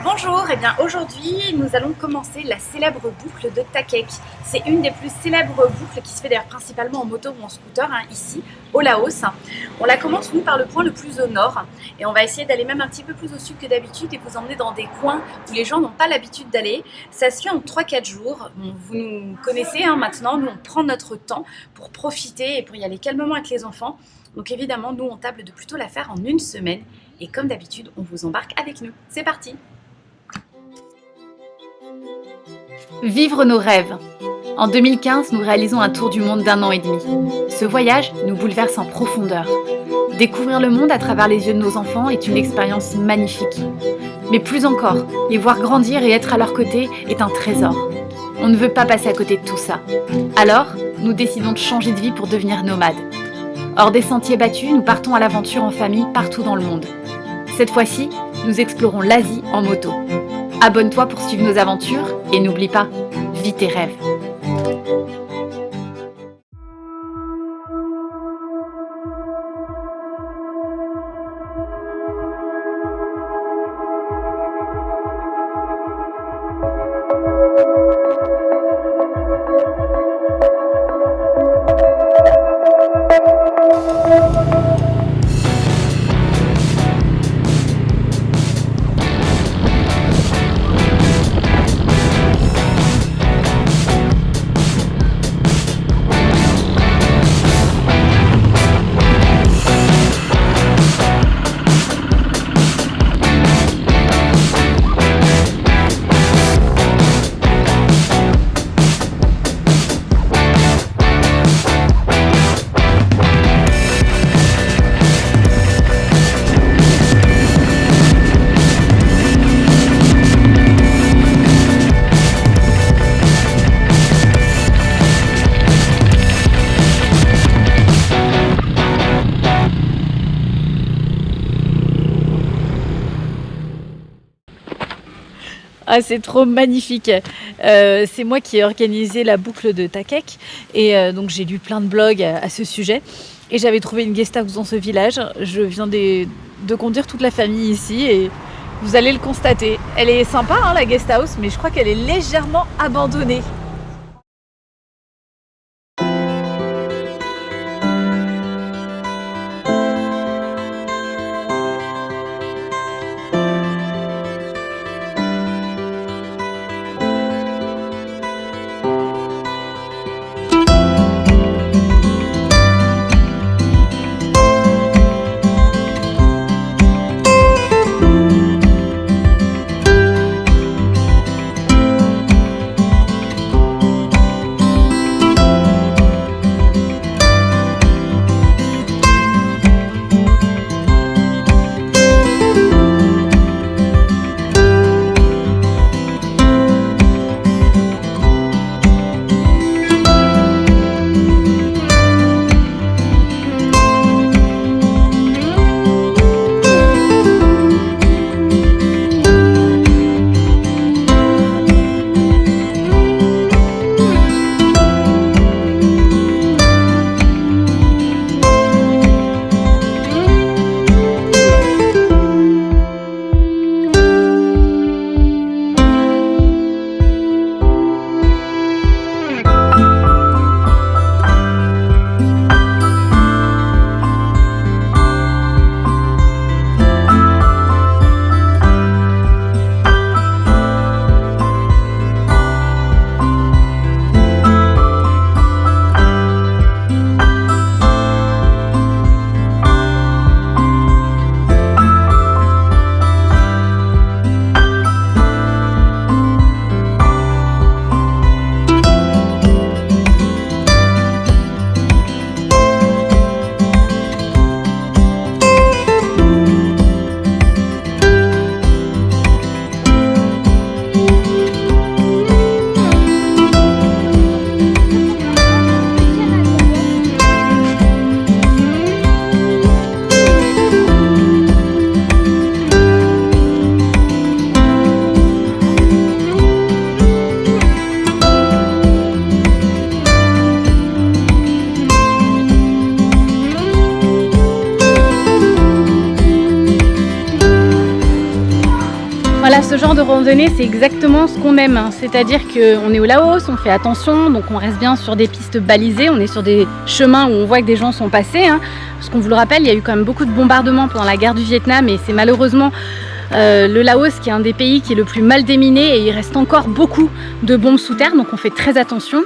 Bonjour, et bien aujourd'hui nous allons commencer la célèbre boucle de Takek. C'est une des plus célèbres boucles qui se fait d'ailleurs principalement en moto ou en scooter, ici au Laos. On la commence nous par le point le plus au nord et on va essayer d'aller même un petit peu plus au sud que d'habitude et vous emmener dans des coins où les gens n'ont pas l'habitude d'aller. Ça se fait en 3-4 jours. Bon, vous nous connaissez maintenant, nous on prend notre temps pour profiter et pour y aller calmement avec les enfants. Donc évidemment nous on table de plutôt la faire en une semaine et comme d'habitude on vous embarque avec nous. C'est parti! Vivre nos rêves. En 2015, nous réalisons un tour du monde d'1 an et demi. Ce voyage nous bouleverse en profondeur. Découvrir le monde à travers les yeux de nos enfants est une expérience magnifique. Mais plus encore, les voir grandir et être à leur côté est un trésor. On ne veut pas passer à côté de tout ça. Alors, nous décidons de changer de vie pour devenir nomades. Hors des sentiers battus, nous partons à l'aventure en famille partout dans le monde. Cette fois-ci, nous explorons l'Asie en moto. Abonne-toi pour suivre nos aventures et n'oublie pas, vis tes rêves. Ah, c'est trop magnifique. C'est moi qui ai organisé la boucle de Takek et donc j'ai lu plein de blogs à ce sujet et j'avais trouvé une guest house dans ce village. Je viens de conduire toute la famille ici et vous allez le constater. Elle est sympa la guest house, mais je crois qu'elle est légèrement abandonnée. Voilà, ce genre de randonnée, c'est exactement ce qu'on aime. C'est-à-dire qu'on est au Laos, on fait attention, donc on reste bien sur des pistes balisées, on est sur des chemins où on voit que des gens sont passés. Parce qu'on vous le rappelle, il y a eu quand même beaucoup de bombardements pendant la guerre du Vietnam et c'est malheureusement le Laos qui est un des pays qui est le plus mal déminé et il reste encore beaucoup de bombes sous terre, donc on fait très attention.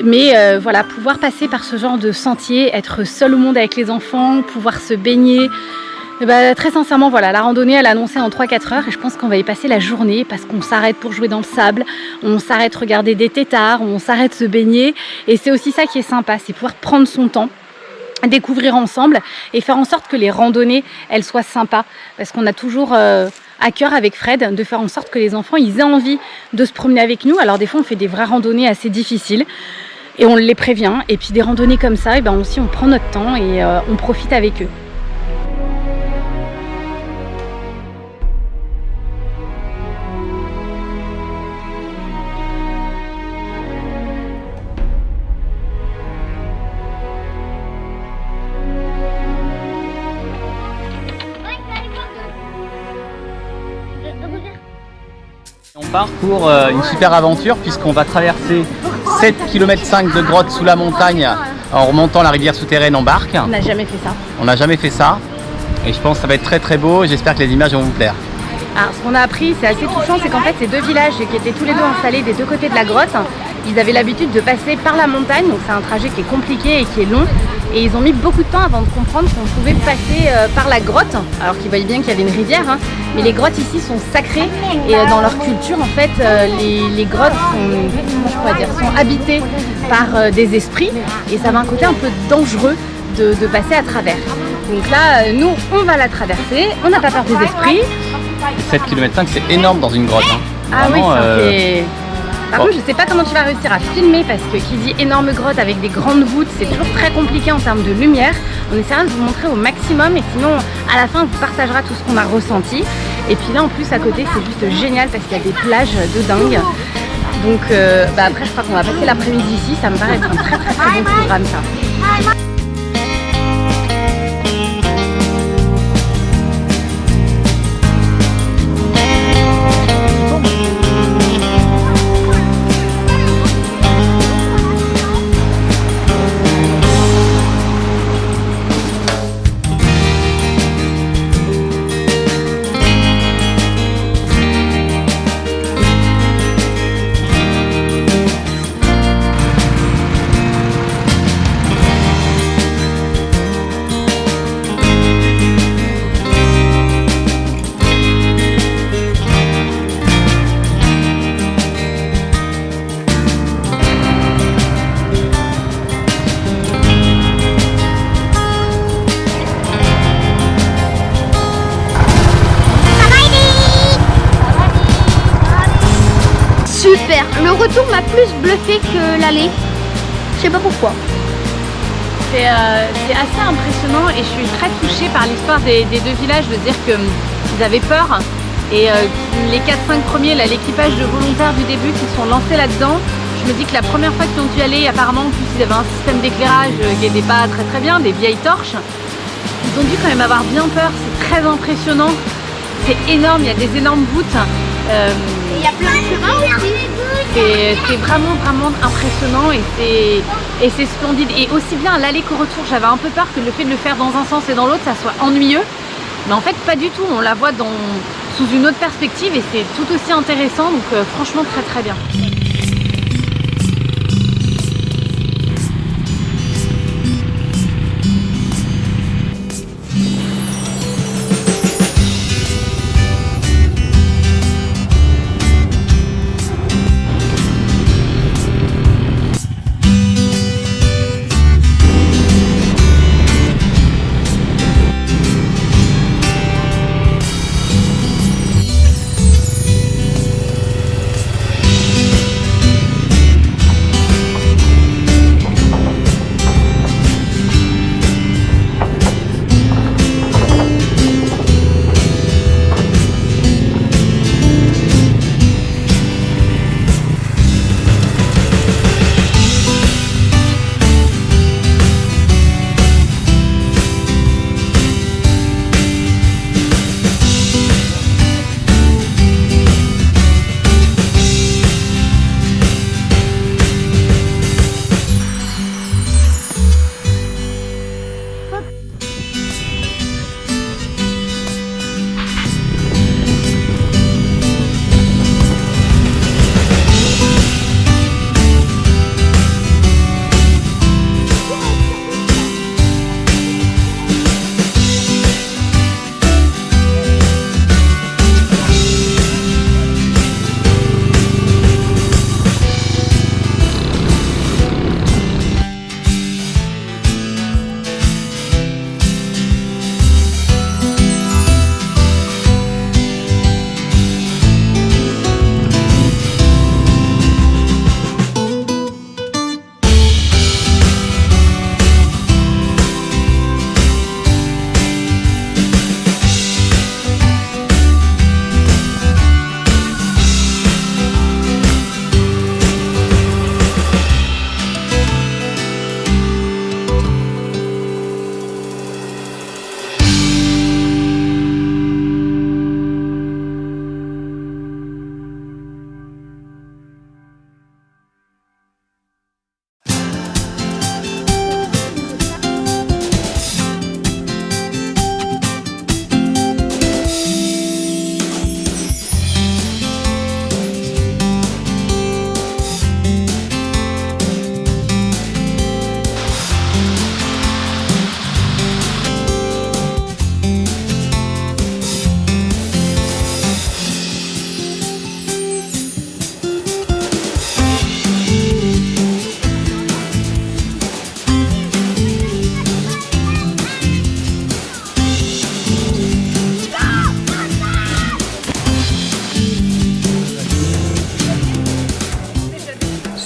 Mais voilà, pouvoir passer par ce genre de sentier, être seul au monde avec les enfants, pouvoir se baigner, très sincèrement, voilà, la randonnée, elle est annoncée en 3-4 heures et je pense qu'on va y passer la journée parce qu'on s'arrête pour jouer dans le sable, on s'arrête regarder des têtards, on s'arrête se baigner et c'est aussi ça qui est sympa, c'est pouvoir prendre son temps, découvrir ensemble et faire en sorte que les randonnées, elles soient sympas parce qu'on a toujours à cœur avec Fred de faire en sorte que les enfants, ils aient envie de se promener avec nous. Alors des fois, on fait des vraies randonnées assez difficiles et on les prévient et puis des randonnées comme ça, et aussi on prend notre temps et on profite avec eux. On part pour une super aventure puisqu'on va traverser 7,5 km de grottes sous la montagne en remontant la rivière souterraine en barque. On n'a jamais fait ça. On n'a jamais fait ça et je pense que ça va être très très beau. J'espère que les images vont vous plaire. Alors, ce qu'on a appris, c'est assez touchant, c'est qu'en fait ces deux villages qui étaient tous les deux installés des deux côtés de la grotte, ils avaient l'habitude de passer par la montagne, donc c'est un trajet qui est compliqué et qui est long. Et ils ont mis beaucoup de temps avant de comprendre qu'on pouvait passer par la grotte, alors qu'ils voyaient bien qu'il y avait une rivière, mais les grottes ici sont sacrées et dans leur culture en fait les grottes sont habitées par des esprits et ça a un côté un peu dangereux de passer à travers. Donc là nous on va la traverser, on n'a pas peur des esprits. 7,5 km c'est énorme dans une grotte. Ah Vraiment, oui, ça fait... Par contre, je sais pas comment tu vas réussir à filmer parce que qui dit énorme grotte avec des grandes voûtes, c'est toujours très compliqué en termes de lumière. On essaiera de vous montrer au maximum et sinon à la fin on vous partagera tout ce qu'on a ressenti. Et puis là en plus à côté c'est juste génial parce qu'il y a des plages de dingue. Donc après je crois qu'on va passer l'après-midi ici, ça me paraît être un très bon programme ça. Super, le retour m'a plus bluffé que l'aller. Je sais pas pourquoi. C'est assez impressionnant et je suis très touchée par l'histoire des deux villages, de dire qu'ils avaient peur et les 4-5 premiers, l'équipage de volontaires du début qui sont lancés là-dedans, je me dis que la première fois qu'ils ont dû aller, apparemment en plus ils avaient un système d'éclairage qui n'était pas très bien, des vieilles torches. Ils ont dû quand même avoir bien peur, c'est très impressionnant, c'est énorme, il y a des énormes voûtes. Il y a plein de chemins aussi. C'est vraiment impressionnant et c'est splendide. Et aussi bien à l'aller qu'au retour, j'avais un peu peur que le fait de le faire dans un sens et dans l'autre, ça soit ennuyeux. Mais en fait, pas du tout. On la voit sous une autre perspective et c'est tout aussi intéressant. Donc franchement, très bien.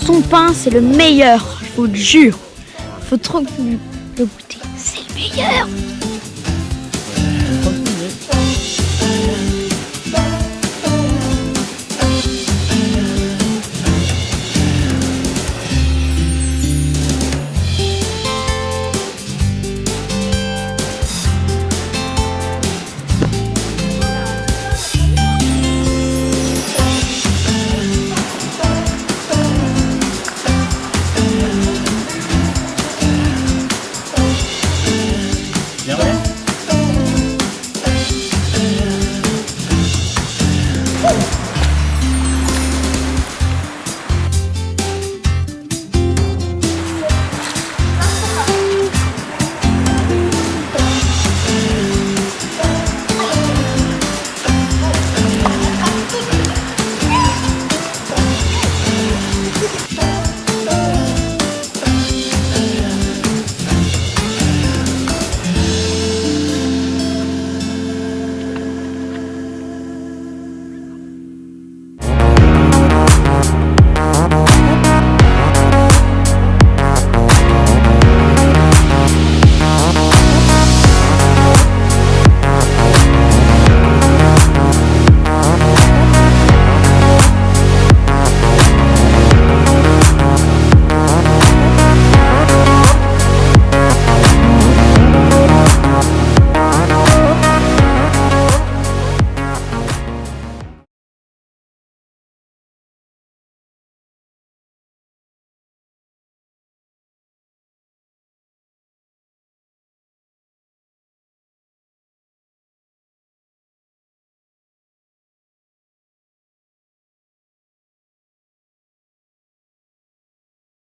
Son pain, c'est le meilleur, je vous le jure. Faut trop que vous le goûtez. C'est le meilleur. Bien, ouais.